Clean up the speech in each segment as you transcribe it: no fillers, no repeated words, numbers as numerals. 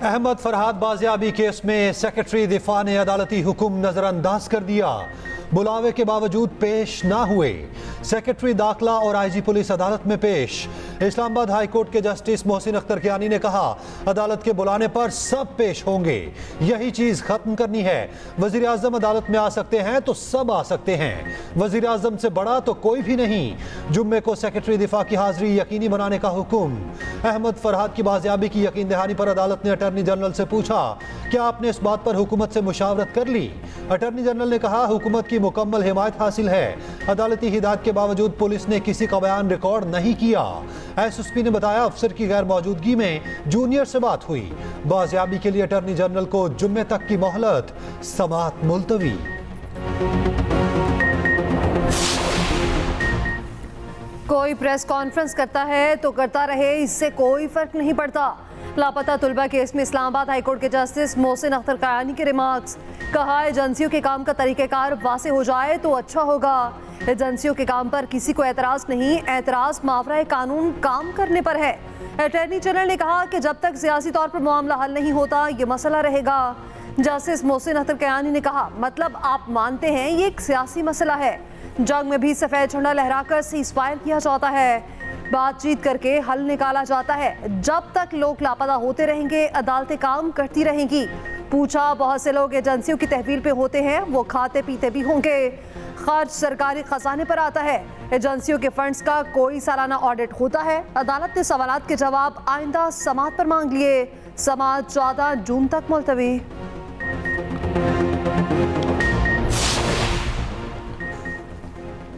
Ahmad Farhad बाजियाबी case में secretary दिफा ने अदालती हुक्म नजरअंदाज कर दिया। बुलावे के बावजूद पेश ना हुए। सेक्रेटरी दाखिला और आईजी पुलिस अदालत में पेश। इस्लामाबाद हाई कोर्ट के जस्टिस मोहसिन अख्तर कियानी ने कहा, अदालत के बुलाने पर सब पेश होंगे, यही चीज खत्म करनी है। वजीर आजम अदालत में आ सकते हैं तो सब आ सकते हैं, वजीर आजम से बड़ा तो कोई भी नहीं। जुम्मे को सेक्रेटरी दिफा की हाजिरी यकीनी बनाने का हुक्म। अहमद फरहाद की बाजियाबी की यकीन दहानी पर अदालत ने अटॉर्नी जनरल से पूछा, क्या आपने इस बात पर हुकूमत से मुशावरत कर ली? अटॉर्नी जनरल ने कहा, हुकूमत की मुकम्मल हिमायत हासिल है। अदालती हिदायत के बावजूद पुलिस ने किसी का बयान रिकॉर्ड नहीं किया। एसएसपी ने बताया, अफसर की गैर मौजूदगी में जूनियर से बात हुई। बाजियाबी के लिए अटॉर्नी जनरल को जुम्मे तक की मोहलत, समाअत मुलतवी। कोई प्रेस कॉन्फ्रेंस करता है तो करता रहे, इससे कोई फर्क नहीं पड़ता। लापता तुलबा केस में इस्लामाबाद हाईकोर्ट के जस्टिस मोहसिन अख्तर कियानी के रिमार्क्स। कहा, एजेंसियों के काम का तरीक़ेकार वासे हो जाए तो अच्छा होगा। एजेंसियों के काम पर किसी को एतराज़ नहीं, एतराज़ मावरा कानून काम करने पर है। अटॉर्नी जनरल ने कहा कि जब तक सियासी तौर पर मामला हल नहीं होता ये मसला रहेगा। जस्टिस मोहसिन अख्तर कियानी ने कहा, मतलब आप मानते हैं ये एक सियासी मसला है। जंग में भी सफ़ेद झंडा लहराकर सीज़फायर किया जाता है, बातचीत करके हल निकाला जाता है। जब तक लोग लापता होते रहेंगे अदालतें काम करती रहेंगी। पूछा, बहुत से लोग एजेंसियों की तहवील पे होते हैं, वो खाते पीते भी होंगे। खर्च सरकारी खजाने पर आता है। एजेंसियों के फंड्स का कोई सालाना ऑडिट होता है। अदालत ने सवालात के जवाब आइंदा समाअत पर मांग लिए। समाअत 14 जून तक मुलतवी।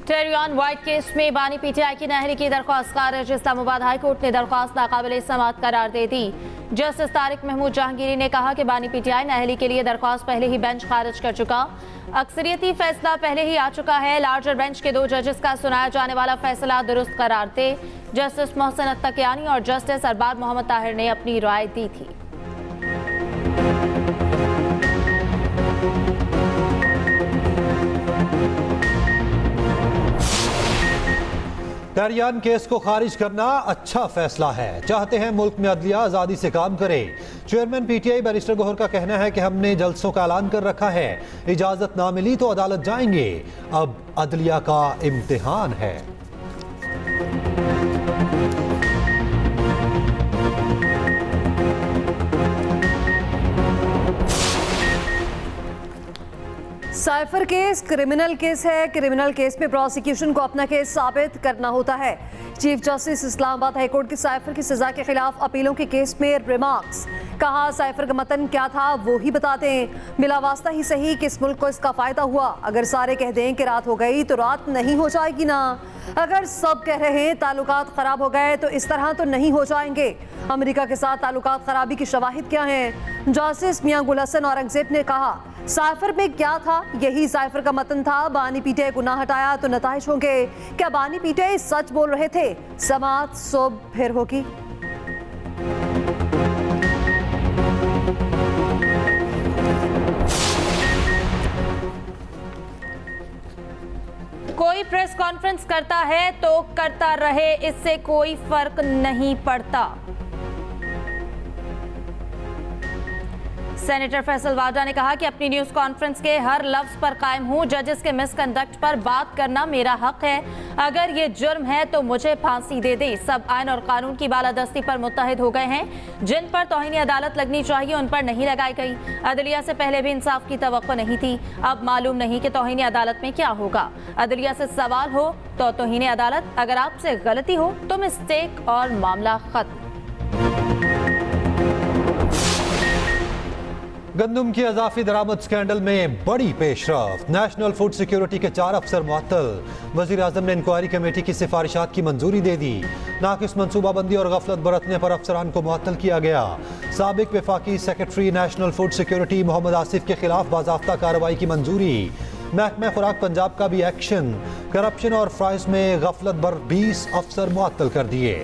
टेरियन वाइट केस में बानी पीटीआई की नहरी की दरख्वास्त खारिज। इस्लामाबाद हाई कोर्ट ने दरख्वास्त नाकाबिल समाअत करार दे दी। जस्टिस तारिक महमूद जहांगीरी ने कहा कि बानी पीटीआई नहरी के लिए दरख्वास्त पहले ही बेंच खारिज कर चुका। अक्सरियती फैसला पहले ही आ चुका है। लार्जर बेंच के 2 जजेस का सुनाया जाने वाला फैसला दुरुस्त करार दे जस्टिस मोहसिन अख्तर कियानी और जस्टिस अरबाज मोहम्मद ताहिर ने अपनी राय दी थी। टेरियन केस को खारिज करना अच्छा फैसला है। चाहते हैं मुल्क में अदलिया आज़ादी से काम करे। चेयरमैन पीटीआई बैरिस्टर गौहर का कहना है कि हमने जलसों का ऐलान कर रखा है, इजाजत ना मिली तो अदालत जाएंगे। अब अदलिया का इम्तिहान है। साइफर केस क्रिमिनल केस है। क्रिमिनल केस में प्रोसिक्यूशन को अपना केस साबित करना होता है। चीफ जस्टिस इस्लामाबाद हाईकोर्ट की साइफर की सजा के खिलाफ अपीलों के केस में रिमार्क्स। कहा, साइफर का मतन क्या था वो ही बताते हैं। मिला वास्ता ही सही किस मुल्क को इसका फायदा हुआ। अगर सारे कह दें कि रात हो गई तो रात नहीं हो जाएगी ना। अगर सब कह रहे हैं ताल्लुकात खराब हो गए तो इस तरह तो नहीं हो जाएंगे। अमेरिका के साथ ताल्लुकात खराबी की शवाहिद क्या हैं? जस्टिस मियां गुल हसन औरंगजेब ने कहा, साइफर में क्या था? यही साइफर का मतन था। बानी पीटीआई को ना हटाया तो नताइज होंगे। क्या बानी पीटीआई सच बोल रहे थे? समाअत सुबह फिर होगी। कोई प्रेस कॉन्फ्रेंस करता है तो करता रहे, इससे कोई फर्क नहीं पड़ता। सेनेटर फैसल वाडा ने कहा कि अपनी न्यूज कॉन्फ्रेंस के हर लफ्ज पर कायम हूं। जजेस के मिसकंडक्ट पर बात करना मेरा हक है। अगर ये जुर्म है तो मुझे फांसी दे दे। सब आइन और कानून की बालादस्ती पर मुत्तहिद हो गए हैं। जिन पर तौहीन अदालत लगनी चाहिए उन पर नहीं लगाई गई। अदलिया से पहले भी इंसाफ की तवक्को नहीं थी। अब मालूम नहीं कि तौहीन अदालत में क्या होगा। अदलिया से सवाल हो तो तौहीन अदालत, अगर आपसे गलती हो तो मिस्टेक और मामला खत्म। गंदम की अजाफी दरामद स्कैंडल में बड़ी पेशरफ्त। नेशनल फूड सिक्योरिटी के 4 अफसर मुअत्तल। वजीर आजम ने इंक्वायरी कमेटी की सिफारिशात की मंजूरी दे दी। नाकिस मनसूबाबंदी और गफलत बरतने पर अफसरान को मुअत्तल किया गया। साबिक वफाकी secretary national food security Mohammad Asif के खिलाफ बाज़ाफ्ता कार्रवाई की मंजूरी। महकमा खुराक पंजाब का भी एक्शन। करप्शन और फ्राइज में गफलत बर 20 अफसर मुअत्तल कर दिए।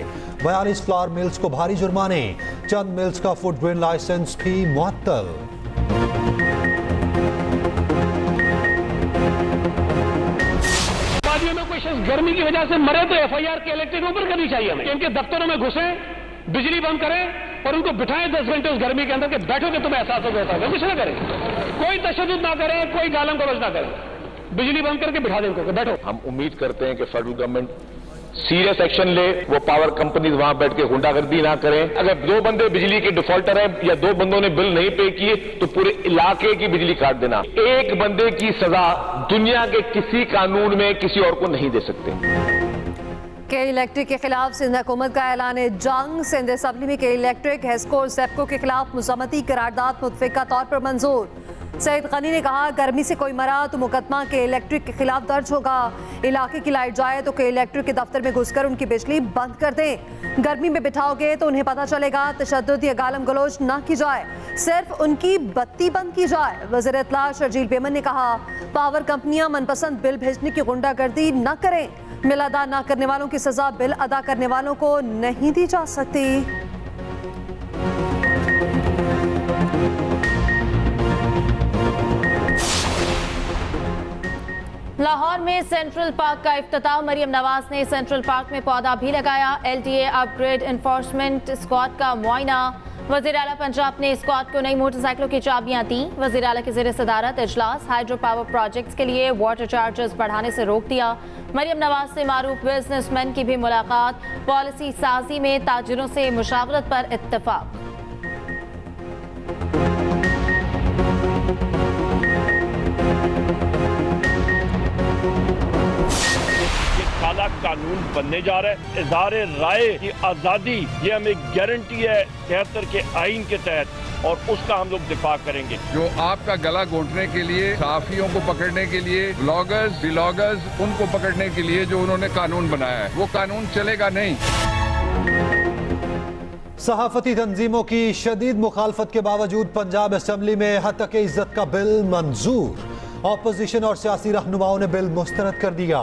42 फ्लावर मिल्स को भारी जुर्माने। चंद मिल्स का फूड ग्रेन लाइसेंस भी मुअत्तल। में कोई शख्स गर्मी की वजह से मरे तो एफआईआर के इलेक्टेड ऊपर करनी चाहिए हमें। इनके दफ्तरों में घुसे, बिजली बंद करें और उनको बिठाएं 10 घंटे उस गर्मी के अंदर के बैठोगे तुम्हें एहसास होगा ऐसा कुछ ना करें, कोई तशद्दुद ना करें, कोई गालम गलौज ना करें, बिजली बंद करके बिठा दें उनको, बैठो। हम उम्मीद करते हैं कि फेडरल गवर्नमेंट सीरियस एक्शन ले, वो पावर कंपनीज वहां बैठ के गुंडागर्दी ना करें। अगर 2 बंदे बिजली के डिफॉल्टर हैं या 2 बंदों ने बिल नहीं पे किए तो पूरे इलाके की बिजली काट देना। एक बंदे की सजा दुनिया के किसी कानून में किसी और को नहीं दे सकते। के इलेक्ट्रिक के खिलाफ सिंध हुकूमत का ऐलान जंग। सिंध असेंबली में के इलेक्ट्रिक, हेस्को और सेप्को के खिलाफ मुज़म्मती करारदाद मुतफ़िक़ा तौर पर मंजूर। सईद गनी ने कहा गर्मी से कोई मरा तो मुकदमा के इलेक्ट्रिक के खिलाफ दर्ज होगा। इलाके की लाइट जाए तो के इलेक्ट्रिक के दफ्तर में घुसकर उनकी बिजली बंद कर दें। गर्मी में बिठाओगे तो उन्हें पता चलेगा। तशद्दुद या गालम गलोच ना की जाए, सिर्फ उनकी बत्ती बंद की जाए। वज़ीर इत्तला शर्जील बेमन ने कहा पावर कंपनियां मनपसंद बिल भेजने की गुंडागर्दी न करें। बिल अदा न करने वालों की सजा बिल अदा करने वालों को नहीं दी जा सकती। लाहौर में सेंट्रल पार्क का इफ्तिताह। मरियम नवाज ने सेंट्रल पार्क में पौधा भी लगाया। LTA अपग्रेड इन्फोर्समेंट स्क्वाड का मुआयना। वज़ीर आला पंजाब ने स्क्वाड को नई मोटरसाइकिलों की चाबियां दी। वज़ीर आला की ज़ेर सदारत इजलास। हाइड्रो पावर प्रोजेक्ट्स के लिए वाटर चार्जेस बढ़ाने से रोक दिया। मरियम नवाज से मारूफ बिजनेसमैन की भी मुलाकात। पॉलिसी साजी में ताजिरों से मुशावरत पर इत्तफाक। काला कानून बनने जा रहा है। इज़हार राय की आज़ादी ये हमें गारंटी है 73 के आइन के तहत, और उसका हम लोग दिफा करेंगे। जो आपका गला घोंटने के लिए, सहाफियों को पकड़ने के लिए, ब्लॉगर्स व्लॉगर्स उनको पकड़ने के लिए जो उन्होंने कानून बनाया है वो कानून चलेगा नहीं। सहाफती तंजीमों की शदीद मुखालफत के बावजूद पंजाब असेंबली में हद तक इज्जत का बिल मंजूर। ऑपोजिशन और सियासी रहनुमाओं ने बिल मुस्तरद कर दिया।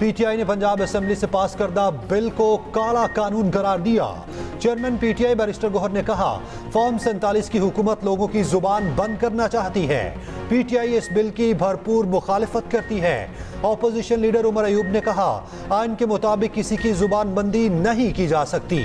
PTI ने पंजाब असेंबली से पास करदा बिल को काला कानून करार दिया। चेयरमैन PTI बैरिस्टर गौहर ने कहा फॉर्म 47 की हुकूमत लोगों की जुबान बंद करना चाहती है। PTI इस बिल की भरपूर मुखालिफत करती है। ऑपोजिशन लीडर उमर अयूब ने कहा आइन के मुताबिक किसी की जुबान बंदी नहीं की जा सकती।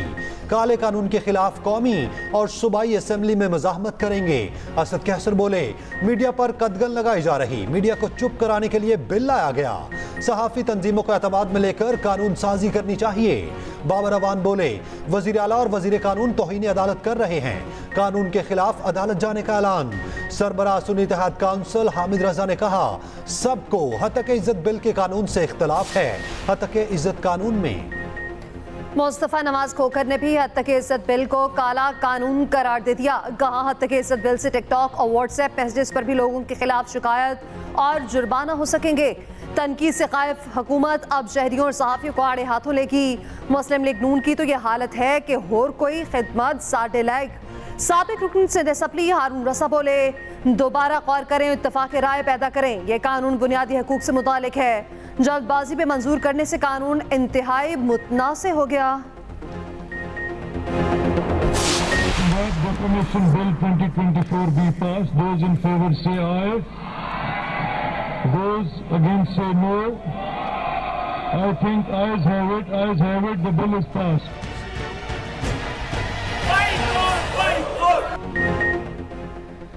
काले कानून के खिलाफ कौमी और सूबाई असेंबली में मज़ाहमत करेंगे। असद कैसर बोले मीडिया पर कदगन लगाई जा रही, मीडिया को चुप कराने के लिए बिल लाया गया। सहाफ़ी तंजीमों को एतमाद में लेकर कानून साजी करनी चाहिए। बाबर अवान बोले वज़ीर आला और वज़ीर कानून तौहीन अदालत कर रहे हैं। कानून के खिलाफ अदालत जाने का ऐलान। सरबराह सुन्नी इत्तेहाद काउंसिल हामिद रजा ने कहा सबको हद तक इज्जत बिल के कानून से इख्तलाफ है। हद तक इज्जत कानून में मुस्तफ़ा नवाज खोखर ने भी हद तक इज्जत बिल को काला कानून करार दे दिया। कहा हद तक इज्जत बिल से टिकटॉक और व्हाट्सएप मैसेजेस पर भी लोगों के खिलाफ शिकायत और जुर्माना हो सकेंगे। तनकीद से कायफ हुकूमत अब शहरियों और सहाफ़ियों को आड़े हाथों लेगी। मुस्लिम लीग नून की तो यह हालत है कि होर कोई खिदमत साढ़े लायक। साबिक रुकन सिंध असेंबली हारून रसा बोले दोबारा गौर करें, इत्तफाक राय पैदा करें। यह कानून बुनियादी हकूक से मुतालिक है। जल्दबाजी में मंजूर करने से कानून इंतहाई मुतनाज़ हो गया। Defamation Bill 2024 be passed. Those in favor say aye. Those against say no. I think ayes have it. Ayes have it. The bill is passed.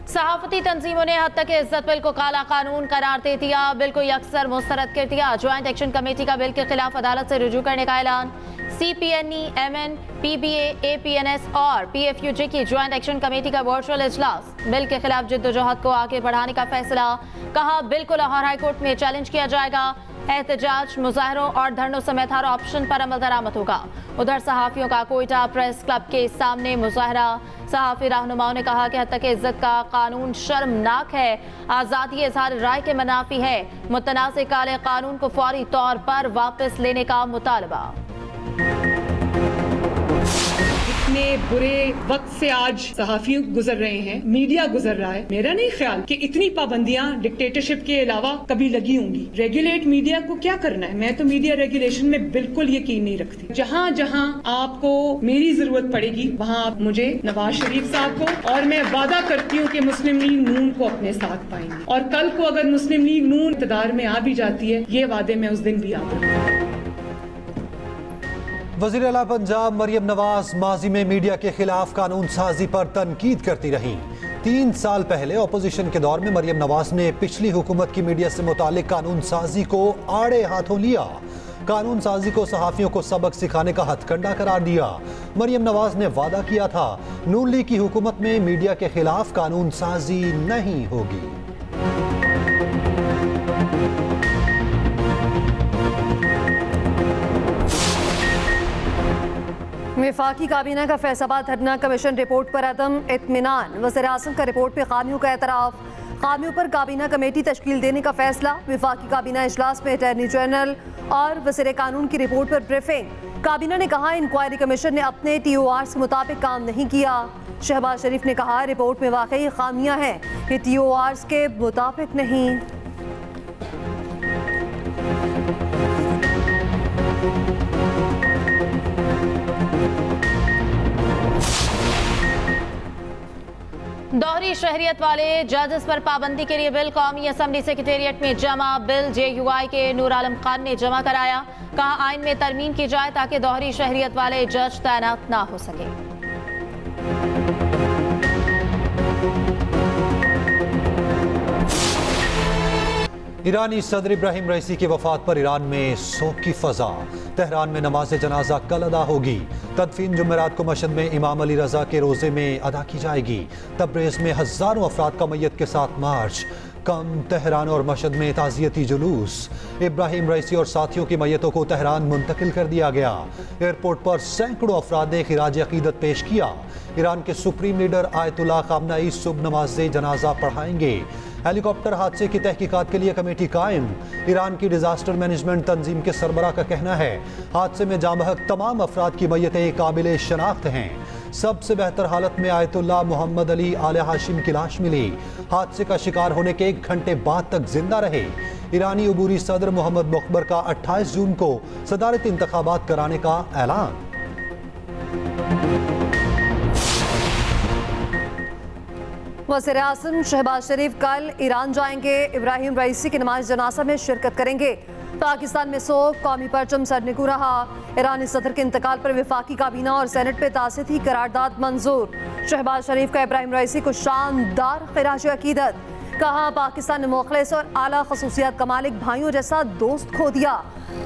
सहाफती तंजीमों ने हद तक इज्जत बिल को काला कानून करार दे दिया। बिल को यकसर मुस्तरद कर दिया। ज्वाइंट एक्शन कमेटी का बिल के खिलाफ अदालत से रुजू करने का ऐलान। CPNE, MN, PBA, APNS और PFUJ की ज्वाइंट एक्शन कमेटी का वर्चुअल इजलास। बिल के खिलाफ जिद्दोजहद को आगे बढ़ाने का फैसला। कहा बिल को लाहौर हाई कोर्ट में चैलेंज किया जाएगा। एहतजाज, मुजाहरों और धरनों समेत हर ऑप्शन पर अमल दरामद होगा। उधर सहाफियों का कोयटा प्रेस क्लब के सामने मुजाहरा। सहाफी रहनुमाओं ने कहा कि हद तक इज्जत का कानून शर्मनाक है, आज़ादी इज़हार राय के मनाफी है। मुतनाज़ काले कानून को फौरी तौर पर वापस लेने का मुतालबा। इतने बुरे वक्त से आज सहाफी गुजर रहे हैं, मीडिया गुजर रहा है। मेरा नहीं ख्याल कि इतनी पाबंदियां डिक्टेटरशिप के अलावा कभी लगी होंगी। रेगुलेट मीडिया को क्या करना है? मैं तो मीडिया रेगुलेशन में बिल्कुल यकीन नहीं रखती। जहां जहां आपको मेरी जरूरत पड़ेगी वहां आप मुझे, नवाज शरीफ साहब को, और मैं वादा करती हूँ कि मुस्लिम लीग नून को अपने साथ पाएंगे। और कल को अगर मुस्लिम लीग नून इक़्तिदार में आ भी जाती है, ये वादे मैं उस दिन भी याद रखूंगी। वज़ीर आला पंजाब मरियम नवाज माजी में मीडिया के खिलाफ कानून साजी पर तनकीद करती रहीं। 3 साल पहले अपोजिशन के दौर में मरियम नवाज ने पिछली हुकूमत की मीडिया से मुतालिक कानून साजी को आड़े हाथों लिया। कानून साजी को सहाफ़ियों को सबक सिखाने का हथकंडा करार दिया। मरियम नवाज ने वादा किया था नून लीग की हुकूमत में मीडिया के खिलाफ कानून साजी नहीं होगी। वफाकी काबीना का फैसलाबाद धरना कमीशन रिपोर्ट पर अदम इत्मीनान। वज़ीर आज़म का रिपोर्ट पे खामियों का एतराफ़। खामियों पर काबीना कमेटी तश्कील देने का फैसला। वफाकी काबीना इजलास में अटॉर्नी जनरल और वज़ीर कानून की रिपोर्ट पर ब्रीफिंग। काबीना ने कहा इंक्वायरी कमीशन ने अपने TORs के मुताबिक काम नहीं किया। शहबाज शरीफ ने कहा रिपोर्ट में वाकई खामियां हैं, ये TORs के मुताबिक नहीं। दोहरी शहरियत वाले जजेस पर पाबंदी के लिए बिल कौमी असम्बली सेक्रेटेरिएट में जमा। बिल JUI के नूर आलम खान ने जमा कराया। कहा आइन में तरमीम की जाए ताकि दोहरी शहरियत वाले जज तैनात ना हो सके। ईरानी सदर इब्राहिम रईसी की वफात पर ईरान में शोक की फजा। तेहरान में नमाज जनाजा कल अदा होगी। तदफीन जुमेरात को मशहद में इमाम अली रजा के रोजे में अदा की जाएगी। तब्रेज़ में हजारों अफराद का मैयत के साथ मार्च। कम तेहरान और मशहद में ताज़ियती जुलूस। इब्राहिम रईसी और साथियों की मैयतों को तेहरान मुंतकिल कर दिया गया। एयरपोर्ट पर सैकड़ों अफराद ने खिराज अकीदत पेश किया। ईरान के सुप्रीम लीडर आयतुल्लाह खामनाई सुबह नमाज जनाजा पढ़ाएंगे। हेलीकॉप्टर हादसे की तहकीकात के लिए कमेटी कायम। ईरान की डिजास्टर मैनेजमेंट तंजीम के सरबराह का कहना है हादसे में जाँ बहक तमाम अफराद की मैयतें काबिल शनाख्त हैं। सबसे बेहतर हालत में आयतुल्लाह मोहम्मद अली आले हाशिम की लाश मिली। हादसे का शिकार होने के 1 घंटे बाद तक जिंदा रहे। ईरानी अबूरी सदर मोहम्मद मुख्बर का 28 जून को सदारती इंतखाबात कराने का ऐलान। वज़ीर आज़म शहबाज शरीफ कल ईरान जाएंगे। इब्राहिम रईसी की नमाज जनाजा में शिरकत करेंगे। पाकिस्तान में सोग, कौमी परचम सरनिगू रहा। ईरानी सदर के इंतकाल पर वफाकी काबीना और सेनेट पे तासीथी करारदाद मंजूर। शहबाज शरीफ का इब्राहिम रईसी को शानदार खिराज अकीदत। कहा पाकिस्तान ने मुखलिस और आला खसूसियात का मालिक भाइयों जैसा दोस्त खो दिया।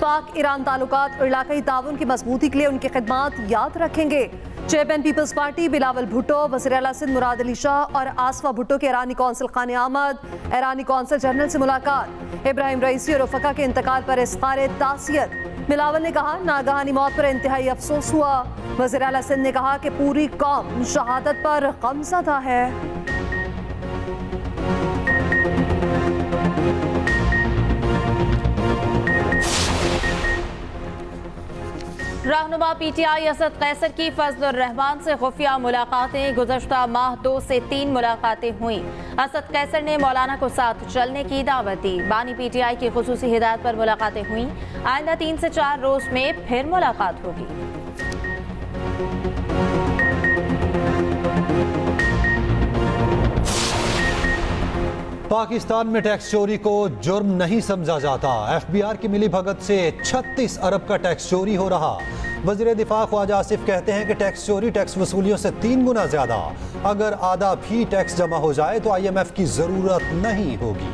पाक ईरान ताल्लुकात और इलाकाई ताउन की मजबूती के लिए उनकी खिदमात याद रखेंगे। चेयरमैन पीपल्स पार्टी बिलावल भुट्टो, वज़ीर आला सिंध मुराद अली शाह और आसफा भुट्टो के ईरानी कौंसल खाने आमद। ईरानी कौंसल जनरल से मुलाकात। इब्राहिम रईसी और रफ़का के इंतकाल पर इज़हार तासियत। बिलावल ने कहा नागहानी मौत पर इंतहाई अफसोस हुआ। वज़ीर आला सिंध ने कहा कि पूरी कौम शहादत पर गमज़दा है। रहनुमा PTI असद कैसर की फजलुर रहमान से खुफिया मुलाकातें। गुज़श्ता माह 2 से 3 मुलाकातें हुई। असद कैसर ने मौलाना को साथ चलने की दावत दी। बानी PTI की खुसूसी हिदायत पर मुलाकातें हुई। आइंदा 3 से 4 रोज में फिर मुलाकात होगी। पाकिस्तान में टैक्स चोरी को जुर्म नहीं समझा जाता। FBR की मिली भगत से 36 अरब का टैक्स चोरी हो रहा। वज़ीर दिफा ख्वाजा आसिफ कहते हैं कि टैक्स चोरी टैक्स वसूलियों से 3 गुना ज्यादा। अगर आधा भी टैक्स जमा हो जाए तो IMF की जरूरत नहीं होगी।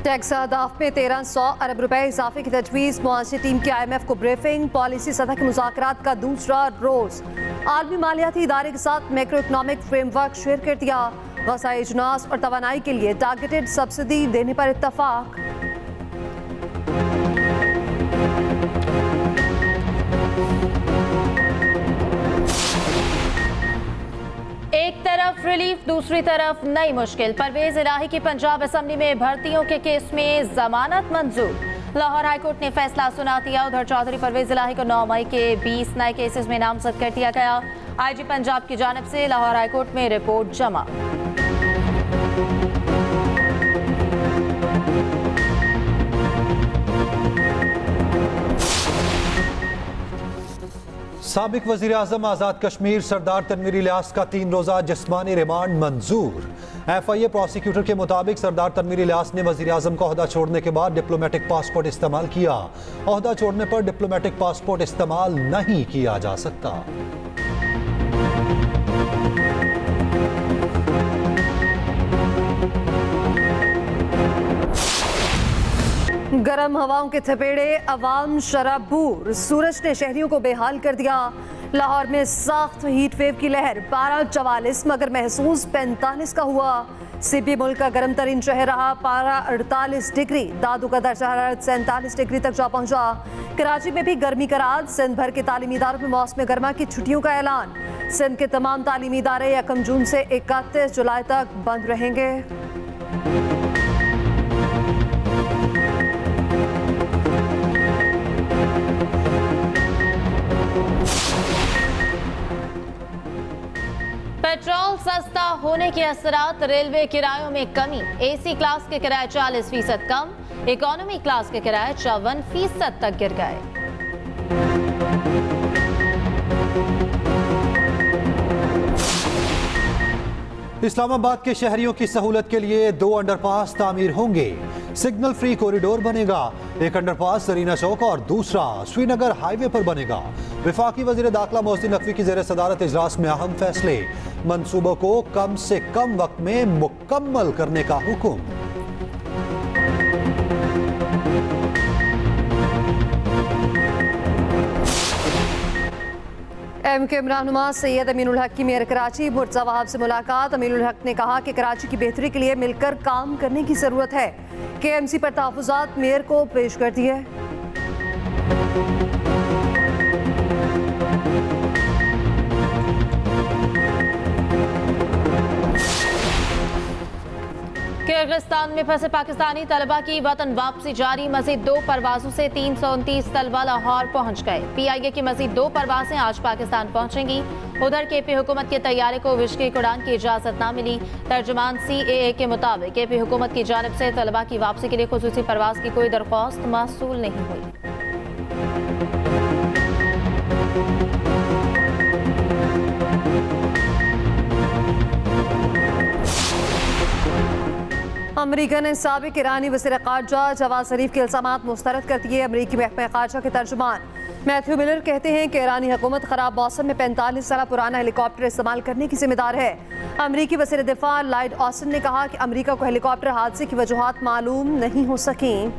टैक्स अहदाफ में 1300 अरब रुपए इजाफे की तजवीज़। मुआशी टीम की IMF को ब्रीफिंग। पॉलिसी सतह के मुज़ाकरात का दूसरा रोज। आलमी मालियाती इदारे के साथ मैक्रो इकनॉमिक फ्रेमवर्क शेयर कर दिया। वसाई अजनास और तवानाई के लिए टारगेटेड सब्सिडी देने पर इत्तफाक। एक तरफ रिलीफ, दूसरी तरफ नई मुश्किल। परवेज इलाही की पंजाब असेंबली में भर्तियों के केस में जमानत मंजूर। लाहौर हाईकोर्ट ने फैसला सुना दिया। उधर चौधरी परवेज इलाही को 9 मई के 20 नए केसेस में नामजद कर दिया गया। IG पंजाब की जानिब से लाहौर हाईकोर्ट में रिपोर्ट जमा। साबिक वज़ीर आज़म आज़ाद कश्मीर सरदार तनवीर इलियास का 3 रोज़ा जिस्मानी रिमांड मंजूर। FIA प्रोसिक्यूटर के मुताबिक सरदार तनवीर इलियास ने वज़ीर आज़म का ओहदा छोड़ने के बाद डिप्लोमेटिक पासपोर्ट इस्तेमाल किया। ओहदा छोड़ने पर डिप्लोमेटिक पासपोर्ट इस्तेमाल नहीं किया जा सकता। गर्म हवाओं के थपेड़े, अवाम शराबूर, सूरज ने शहरियों को बेहाल कर दिया। लाहौर में सख्त हीट वेव की लहर, पारा 44 मगर महसूस 45 का हुआ। CP मुल्क का गर्म तरीन शहर रहा, पारा 48 डिग्री। दादू का दर्जा हरारत 47 डिग्री तक जा पहुंचा। कराची में भी गर्मी का राज, सिंध भर के तालीमी इदारों में मौसम गर्मा की छुट्टियों का ऐलान। सिंध के तमाम तालीमी इदारे 1 जून से 31 जुलाई तक बंद रहेंगे। पेट्रोल सस्ता होने के असरात, रेलवे किरायों में कमी। AC क्लास के किराए 40% कम, इकोनॉमी क्लास के किराए 54% तक गिर गए। इस्लामाबाद के शहरियों की सहूलत के लिए 2 अंडरपास तामीर होंगे। सिग्नल फ्री कॉरिडोर बनेगा। एक अंडरपास जरीना चौक और दूसरा श्रीनगर हाईवे पर बनेगा। वफाकी वजीर दाखिला मोहसिन नकवी की ज़ेर सदारत इजलास में अहम फैसले। मंसूबों को कम से कम वक्त में मुकम्मल करने का हुक्म। MK रहनुमा सैयद अमीनुल हक की मेयर कराची मुर्तज़ा वहाब से मुलाकात। अमीनुल हक ने कहा कि कराची की बेहतरी के लिए मिलकर काम करने की ज़रूरत है। KMC पर तहफ़्फ़ुज़ात मेयर को पेश कर दिए। किर्गिस्तान में फंसे पाकिस्तानी तलबा की वतन वापसी जारी। मजीद 2 परवाजों से 329 तलबा लाहौर पहुंच गए। PIA की मजीद 2 परवाजें आज पाकिस्तान पहुंचेंगी। उधर KP हुकूमत के तैयारे को विश्व की उड़ान की इजाजत न मिली। तर्जुमान CAA के मुताबिक KP हुकूमत की जानिब से तलबा की वापसी के लिए खुसूसी परवाज की कोई दरख्वास्त मौसूल नहीं हुई। अमरीका ने साबिक ईरानी वज़ीर ख़ारजा जवाद ज़रीफ के इल्ज़ामात मुस्तरद कर दिए। अमरीकी महकमा ख़ारजा के तर्जुमान मैथ्यू मिलर कहते हैं कि ईरानी हुकूमत ख़राब मौसम में 45 साल पुराना हेलीकॉप्टर इस्तेमाल करने की जिम्मेदार है। अमरीकी वज़ीर दिफा लॉयड ऑस्टिन ने कहा कि अमरीका को हेलीकॉप्टर हादसे की वजूहात मालूम नहीं हो सकें।